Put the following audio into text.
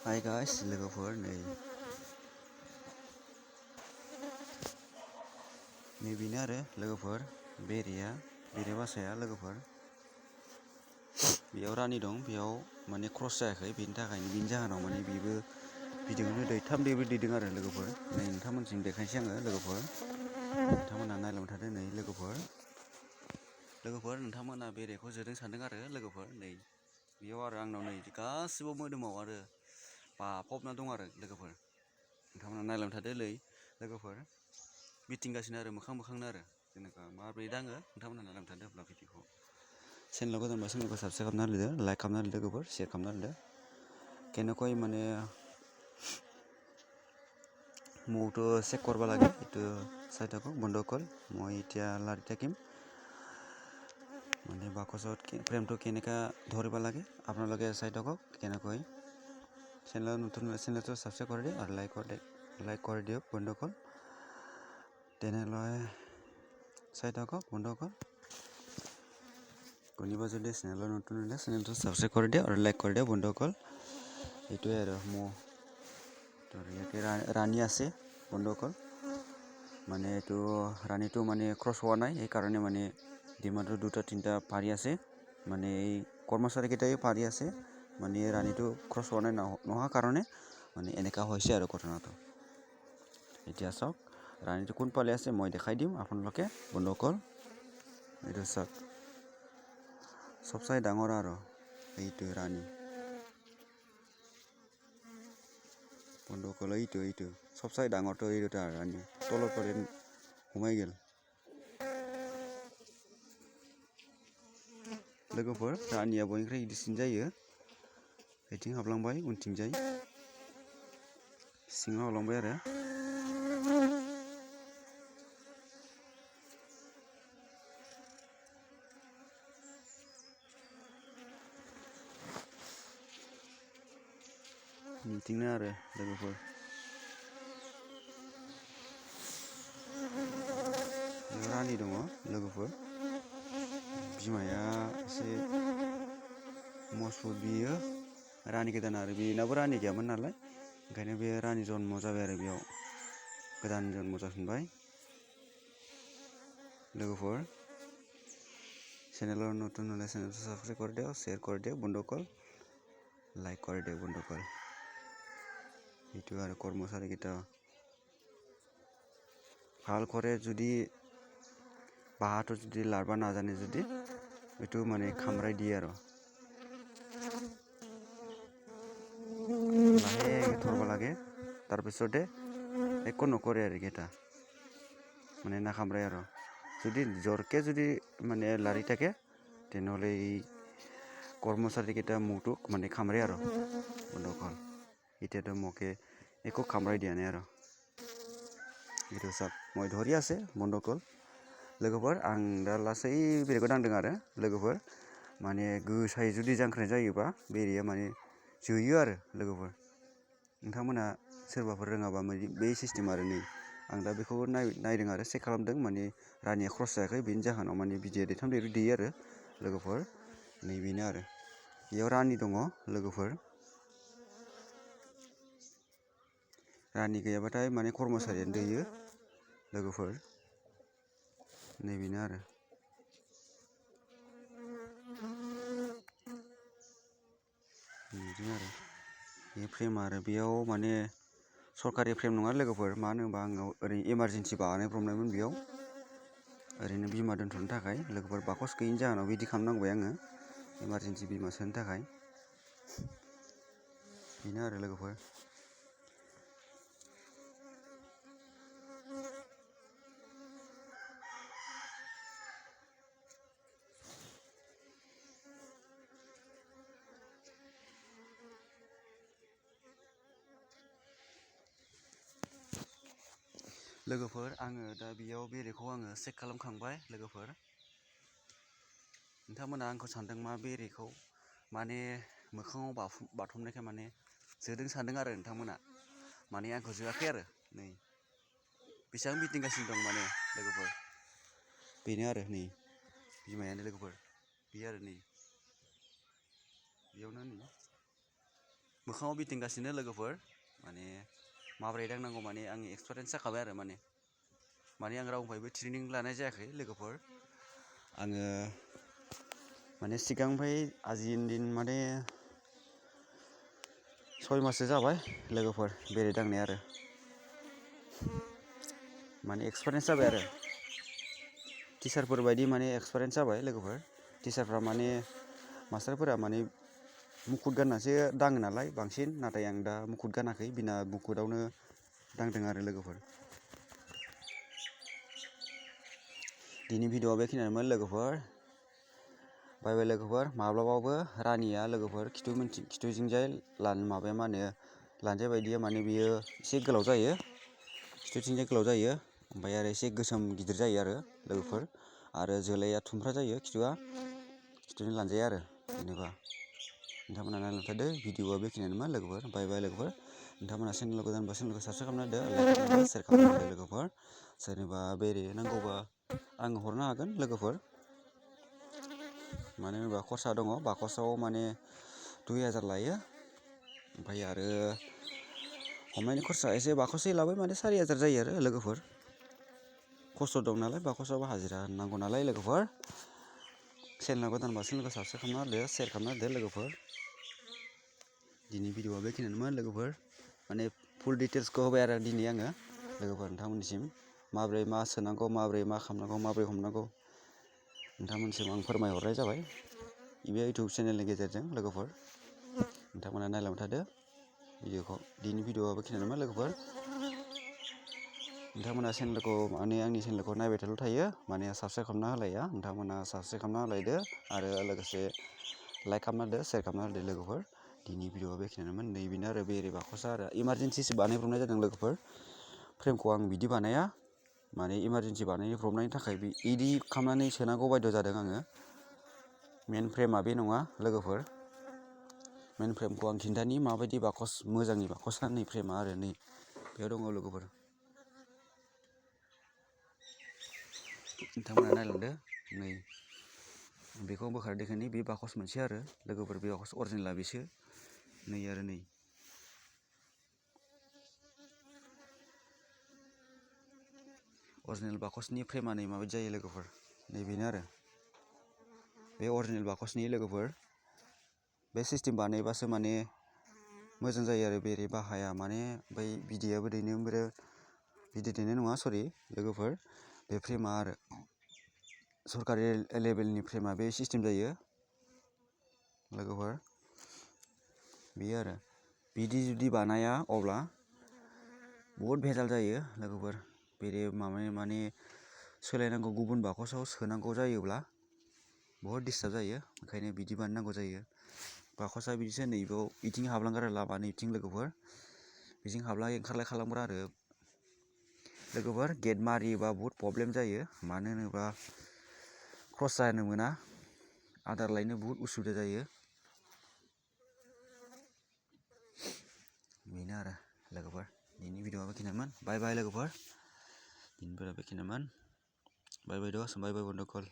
hi guys लोगोफोर नै बेनो आरो लोगोफोर बेरे बासाया लोगोफोर बेयाव रानि दं बेयाव माने क्रस जायाखै बेनि थाखायनो बेनि जाहोनाव माने बेबो बिदैखौनो दैथाम दैब्रै दैदों आरो लोगोफोर नै नोंथांमोनसिम देखायनोसै आङो लोगोफोर नोंथांमोना नायलांबाय थादो नै लोगोफोर नोंथांमोना बेरेखौ जोदों सानदों आरो लोगोफोर नै बेयाव आरो आंनाव नै गासिबो मोदोमाव आरो बाफबना दं आरो लोगोफोर नोंथांमोना नायलांबाय थादो लोगोफोर बिरथिंगासिनो आरो मोखांनो आरो जेनेबा माबोरै दाङो नोंथांमोना नायलांबाय थादो अब्ला भिडिअखौ चेनेलाव गोदानबा चेनेलखौ साबसक्राइब खालामना होदो लाइक खालामना होदो लोगोफोर शेयार खालामना होदो केनेকৈ माने মইতো চেক কৰিব লাগে এইটো চাই থাকক বন্ধ কল মই এতিয়া লাৰি থাকিম মানে বাকচত ফ্ৰেমটো কেনেকৈ ধৰিব লাগে আপোনালোকে চাই থাকক কেনেকৈ চেনেল নতুন চেনেলটো সাবস্ক্রাইব করে দিও আর লাইক করে দিও বন্ধুসকল তেনেহ'লে চাই থাকক বন্ধুসকল কোনোবা যদি চেনেলৰ নতুন হ'লে চেনেলটো সাবস্ক্রাইব করে দিও আর লাইক করে দিও বন্ধুসকল এইটোৱে আৰু মোৰ ইয়াতে ৰাণী আছে বন্ধুসকল মানে এইটো ৰাণীটো মানে ক্ৰছ হোৱা নাই সেইকাৰণে মানে ডিমাটো দুটা তিনিটা পাৰি আছে মানে এই কৰ্মচাৰীকেইটাই পাৰি আছে মানে ৰাণীটো ক্ৰছ হোৱা নাই নোহোৱা কাৰণে মানে এনেকা হৈছে আৰু ঘটনাটো এতিয়া চাওক ৰাণীটো কোন পালে আছে মই দেখাই দিম আপোনালোকে বন্ধুসকল এইটো চাওক সবচাই ডাঙৰ আৰু এইটো ৰাণী বন্ধুসকল এইটো সবচাই ডাঙৰটো এই দুটা ৰাণী তলৰ পৰা সোমাই গ'ল लोगोफोर रानिया बयनिख्रुइ गिदिरसिन जायो बेथिं हाबलांबाय उनथिंजाय सिङाव हाबलांबाय आरो बिथिंनो आरो लोगोफोर रानि दङ लोगोफोर बिमाया एसे मसुर बियो रानि गोदान आरो बेनाबो रानि गैयामोन नालाय ओंखायनो बे रानि जन्म जाबाय आरो बेयाव गोदान जन्म जाफिनबाय लोगोफोर चेनेलाव नতুন হ'লে চেনেলটো সাবস্ক্রাইব করে দিও শেয়ার করে দিও বন্ধুসকল লাইক করে দিও বন্ধুসকল এইটো আৰু কৰ্মচাৰীকেইটা ভাল কৰে যদি বাহাটো যদি লাৰবা নাজানে যদি এইটো মানে খামৰাই দিয়ে আৰু লাহে ধৰব লাগে তাৰপিছতে একো নকৰে আৰু এটা মানে নাখামৰাই আৰু যদি জোৰকে যদি মানে লাৰি থাকে তেনেহ'লে এই কৰ্মচাৰীকেইটা মুখটোক মানে খামৰে আৰু বন্ধুসকল এতিয়াতো মোকে একো খামৰাই দিয়া নাই আৰু এইটো চাওক মই ধৰি আছে বন্ধুসকল लोगोफोर आं दा लासै बेरेखौ दांदों आरो लोगोफोर माने गोसायै जुदि जांख्रानाय जायोबा बेरेया माने जोयो आरो लोगोफोर नोंथांमोना सोरबाफोर रोङाबा बे सिस्टेम आरो नै आं दा बेखौ नायदों आरो चेक खालामदों माने रानिया क्रस जायाखै बेनि जाहोनाव माने बिदैया दैथाम दैब्रै दैयो आरो लोगोफोर नैबेनो आरो बेयाव रानि दङ लोगोफोर रानि गैयाबाथाय माने कर्मचारियानो दैयो लोगोफोर नैबेनो आरो बिदिनो आरो बे फ्रेम आरो बेयाव माने सरकारि फ्रेम नङा लोगोफोर मानो होनबा आंनाव ओरै इमारजेन्सि बानायब्रबनायमोन बेयाव ओरैनो बिमा दोनथ'नो थाखाय लोगोफोर बाकस गैयिनि जाहोनाव बिदि खालामनांबाय आङो इमारजेन्सि बिमा सोनो थाखाय बेनो आरो लोगोफोर लोगोफोर आङो दा बेयाव बेरेखौ आङो चेक खालामखांबाय लोगोफोर नोंथांमोना आंखौ सानदों मा बेरेखौ माने मोखाङाव बाथुमनायखाय माने जोदों सानदों आरो नोंथांमोना माने आंखौ जोआखै आरो नै बेसेबां बिरथिंगासिनो दं माने लोगोफोर बेनो आरो नै बिमायानो लोगोफोर बे आरो नै बेयावनो नै मोखाङाव बिथिंगासिनो लोगोफोर माने माबोरै दांनांगौ माने आंनि एक्सपिरियेन्स जाखाबाय आरो माने आं रावनिफ्रायबो ट्रेनिं लानाय जायाखै लोगोफोर आङो माने सिगांनिफ्राय आजिन दिन माने 6 माससो जाबाय लोगोफोर बेरे दांनाय आरो माने एक्सपिरियेन्स जाबाय आरो टिचारफोर बायदि माने एक्सपिरियेन्स जाबाय लोगोफोर टिचारफ्रा माने मास्टारफोरा माने मुकुट गाननासो दाङो नालाय बांसिन नाथाय आं दा मुकुट गानाखै बिना मुकुटआवनो दांदों आरो लोगोफोर दिनै भिडिअ'आ बेखिनियानोमोन लोगोफोर बाय बाय लोगोफोर माब्लाबाबो रानिया लोगोफोर खिथुजोंजाय माबाया मा होनो लानजाय बायदिया माने बियो एसे गोलाव जायो खिथुथिंजाय गोलाव जायो ओमफ्राय आरो एसे गोसोम गिदिर जायो आरो लोगोफोर आरो जोलाया थुमफ्रा जायो खिथुनि लानजाया आरो जेनेबा नोंथांमोना नायना थादो भिडिअ'आ बेखिनियानोमोन लोगोफोर बाय बाय लोगोफोर नोंथांमोना चेनेलाव गोदानबा चेनेलखौ साबस्क्राइब खालामना होदो लाइक खालामदो शेयार खालामना होदो लोगोफोर सोरनोबा बेरे नांगौबा आं हरनो हागोन लोगोफोर मानो होनोबा खरसा दङ बाकसाव माने 2000 लायो ओमफ्राय आरो हमनायनि खरसा एसे बाकसै लाबाय माने 4000 जायो आरो लोगोफोर खस्थ' दं नालाय बाकसावबो हाजिरा नांगौ नालाय लोगोफोर चेनेलाव गोदानबा चेनेलखौ साबस्क्राइब खालामना होदो शेयार खालामना होदो लोगोफोर दिनै भिडिअ'आ बेखिनियानोमोन लोगोफोर माने फुल डिटेल्सखौ होबाय आरो दिनै आङो लोगोफोर नोंथांमोननिसिम माबोरै मा सोनांगौ माबोरै मा खालामनांगौ माबोरै हमनांगौ नोंथांमोननिसिम आं फोरमायहरनाय जाबाय बे इउटुब चेनेलनि गेजेरजों लोगोफोर नोंथांमोना नायलांबाय थादो भिडिअ'खौ दिनै भिडिअ'आ बेखिनियानोमोन लोगोफोर नोंथांमोना चेनेलखौ माने आंनि चेनेलखौ नायबाय थाल' थायो माने साबस्क्राइब खालामना होलाया नोंथांमोना साबस्क्राइब खालामना होलायदो आरो लोगोसे लाइक खालामना होदो शेयार खालामना होदो लोगोफोर दिनै भिडिअ'आ बेखिनियानोमोन नैबेनो आरो बेरे बाकसा आरो इमारजेन्सिसो बानायब्रबनाय जादों लोगोफोर फ्रेमखौ आं बिदि बानाया माने इमारजेन्सि बानायब्रबनायनि थाखाय बिदि खालामनानै सोनांगौ बायद' जादों आङो मेन फ्रेमा बे नङा लोगोफोर मेन फ्रेमखौ आं खिन्थानि माबायदि बाकस मोजांनि बाकसा नै फ्रेमा आरो नै बेयाव दङ लोगोफोर नोंथांमोना नायलांदो नै बेखौ बोखार देखोनि बे बाकस मोनसे आरो लोगोफोर बे बाकस अरिजिनेला बेसो नै आरो नै अरिजिनेल बाकसनि फ्रेमा नै माबायदि जायो लोगोफोर नैबेनो आरो बे अरिजिनेल बाकसनि लोगोफोर बे सिस्टेम बानायबासो माने मोजां जायो आरो बेरे बाहाया माने बै बिदैयाबो बिदै दैनाय नङा सरि लोगोफोर बे फ्रेमा आरो सरकारि लेभेलनि फ्रेमा बे सिस्टेम जायो लोगोफोर बेयो आरो बिदि जुदि बानाया अब्ला बहुद भेजाल जायो लोगोफोर बेरे माने सोलायनांगौ गुबुन बाकसाव सोनांगौ जायोब्ला बहुद डिस्टार्ब जायो ओंखायनो बिदि बानायनांगौ जायो बाकसा बिदिसो नैबाव बिथिं हाबलांग्रा लामा नैथिं लोगोफोर बिथिं हाबलाय ओंखारलाय खालामग्रा आरो लोगोफोर गेट मारियोबा बहुद प्रब्लेम जायो मानो होनोबा क्रस जानो मोना आदार लायनो बहुद उसुबिदा जायो बेनो आरो लोगोफोर दिनैनि भिडिअ'आ बेखिनियानोमोन बाय बाय लोगोफोर दिनैनि भिडिअ'आ बेखिनियानोमोन बाय बाय दस बाय बाय बन्दकल